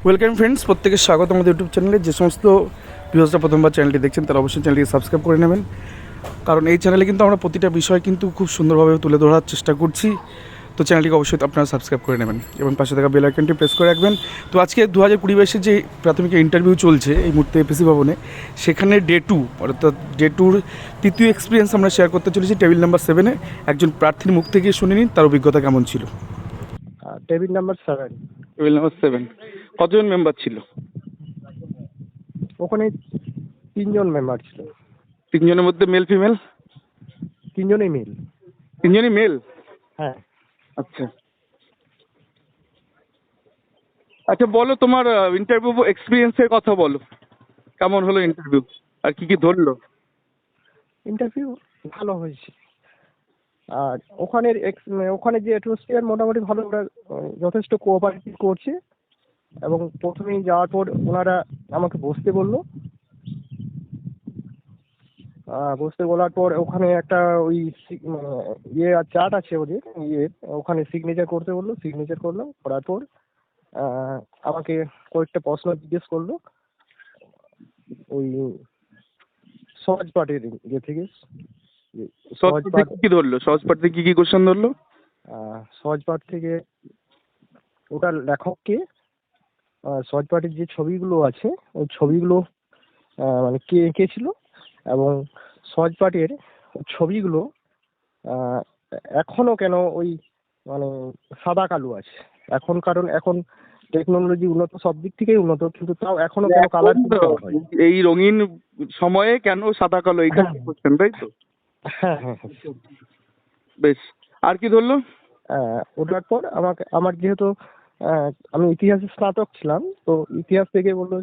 Welcome friends, প্রত্যেকের স্বাগত আমাদের ইউটিউব চ্যানেলে। যে সমস্ত ভিউয়ার্সরা প্রথমবার চ্যানেলটি দেখছেন তারা অবশ্যই চ্যানেলটিকে সাবস্ক্রাইব করে নেবেন, কারণ এই চ্যানেলে কিন্তু আমরা প্রতিটা বিষয় কিন্তু খুব সুন্দরভাবে তুলে ধরার চেষ্টা করছি। তো চ্যানেলটিকে অবশ্যই আপনারা সাবস্ক্রাইব করে নেবেন এবং পাশে থাকা বেল আইকনটি প্রেস করে রাখবেন। তো আজকে 2020 যে প্রাথমিক ইন্টারভিউ চলছে এই মুহূর্তে এপিসি ভবনে, সেখানে ডে 2 অর্থাৎ ডে 2-র তৃতীয় এক্সপিরিয়েন্স আমরা শেয়ার করতে চলেছি। টেবিল নাম্বার 7-এ একজন প্রার্থীর মুখ থেকে শুনে নিন তার অভিজ্ঞতা কেমন ছিল। Table number 7। টেবিল নাম্বার 7 কতজন মেম্বার ছিল? ওখানে 3জন মেম্বার ছিল। 3জনের মধ্যে মেল ফিমেল? 3জনই মেল। 3জনই মেল? হ্যাঁ। আচ্ছা আচ্ছা, বলো তোমার ইন্টারভিউ এক্সপিরিয়েন্সের কথা বলো। কেমন হলো ইন্টারভিউ আর কি কি ধরলো? ইন্টারভিউ ভালো হয়েছে। আর ওখানে যে অ্যাটমসফিয়ার মোটামুটি ভালো, ওরা যথেষ্ট কোঅপারেটিভ করছে। এবং প্রথমেই যাওয়ার পর ওনারা আমাকে বসতে বললো। বসতে বলার পর ওখানে একটা ওই চার্ট আছে ওদের ওখানে সিগনেচার করতে বললো। সিগনেচার করলাম, করার পর আমাকে কয়েকটা প্রশ্ন জিজ্ঞেস করলো ওই সহজ পাঠের থেকে। সহজ পাঠ কি ধরলো? সহজ পাঠ থেকে কি কি কোশ্চেন ধরলো? সহজ পাঠ থেকে ওটার লেখককে, সহজ পাঠের যে ছবিগুলো আছে ওই ছবিগুলো মানে কে এঁকেছিল, এবং সহজ পাঠের ছবিগুলো এখনো কেন ওই মানে সাদা কালো আছে এখন, কারণ এখন টেকনোলজি উন্নত, সব দিক থেকেই উন্নত, কিন্তু তাও এখনো কেন কালার হয়। এই রঙিন সময়ে কেন সাদা কালো, এইটা কোশ্চেন, তাই তো? হ্যাঁ হ্যাঁ হ্যাঁ। বেশ, আর কি ধরলো? ওটার পর আমার যেহেতু আমি ইতিহাসের স্নাতক ছিলাম, তো ইতিহাস থেকে বললো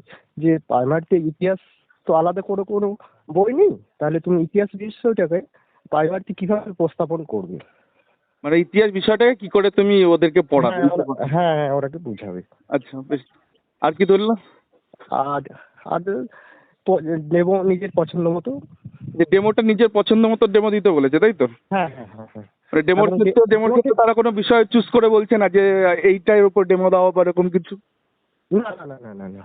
যে প্রাইমারিতে ইতিহাস তো আলাদা করে কোনো বই নেই, তাহলে তুমি ইতিহাস বিষয়টাকে প্রাইমারিতে কিভাবে উপস্থাপন করবে, মানে ইতিহাস বিষয়টাকে কি করে তুমি ওদেরকে পড়াবে? হ্যাঁ ওটাকে বুঝাবে। আচ্ছা বেশ, আর কি ধরলো? আর আর নেবো নিজের পছন্দ মতো। যে ডেমোটা নিজের পছন্দ মতো ডেমো দিতে বলেছে, তাই তো? হ্যাঁ হ্যাঁ হ্যাঁ হ্যাঁ। মানে ডেমোর ক্ষেত্রে তারা কোনো বিষয় চুজ করে বলছে না যে এইটার উপর ডেমো দাও বা এরকম কিছু? না না না না না না।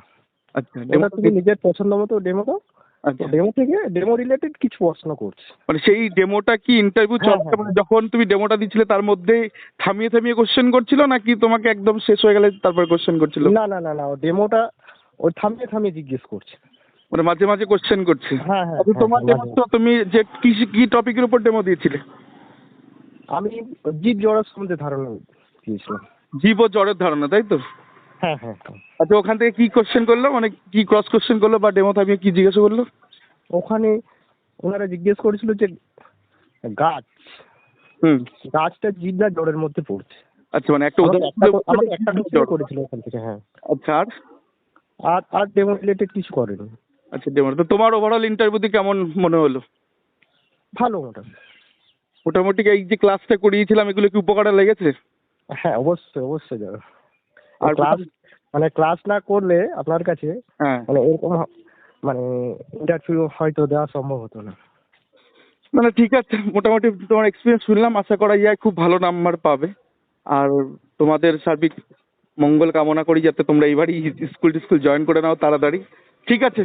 আচ্ছা, তুমি নিজের পছন্দ মতো ডেমো দাও। আচ্ছা, ডেমো থেকে ডেমো রিলেটেড কিছু প্রশ্ন করছে। মানে সেই ডেমোটা কি ইন্টারভিউ চলছে, মানে যখন তুমি ডেমোটা দিচ্ছিলে তার মধ্যেই থামিয়ে থামিয়ে কোশ্চেন করছিল, নাকি তোমাকে একদম শেষ হয়ে গেলে তারপর কোশ্চেন করছিল? না না না না, ডেমোটা ওই থামিয়ে থামিয়ে জিজ্ঞেস করছে, মানে মাঝে মাঝে কোশ্চেন করছে। হ্যাঁ হ্যাঁ। তোমার ডেমো তো তুমি যে কি টপিকের উপর ডেমো দিয়েছিলে? আমি জীব জড়ের সম্বন্ধে ধারণা দিয়েছিলাম। জীব ও জড়ের ধারণা, তাই তো? হ্যাঁ হ্যাঁ। আচ্ছা, ওখান থেকে কি কোশ্চেন করলো, মানে কি ক্রস কোশ্চেন করলো বা ডেমো থামিয়ে কি জিজ্ঞাসা করলো? ওখানে ওনারা জিজ্ঞেস করেছিল যে গাছটা জীব না জড়ের মধ্যে পড়ছে। আচ্ছা, মানে একটা একটা করেছিল ওখান থেকে। হ্যাঁ। আচ্ছা, আর ডেমো রিলেটেড কিছু করেনি। আচ্ছা ডেমো। তো তোমার ওভারঅল ইন্টারভিউতে কেমন মনে হলো? ভালো মোটামুটি। মোটামুটি এই যে ক্লাসটা করিয়েছিলাম এগুলো কি উপকারে লেগেছে? হ্যাঁ অবশ্যই অবশ্যই যাবে। আর ক্লাস না করলে আপনার কাছে মানে এরকম মানে ইন্টারভিউ হয়তো দেওয়া সম্ভব হতো না। মানে ঠিক আছে, মোটামুটি তোমার এক্সপিরিয়েন্স শুনলাম, আশা করা যায় খুব ভালো নাম্বার পাবে। আর তোমাদের সার্বিক মঙ্গল কামনা করি যাতে তোমরা এইবারই স্কুল জয়েন করে নাও তাড়াতাড়ি। ঠিক আছে।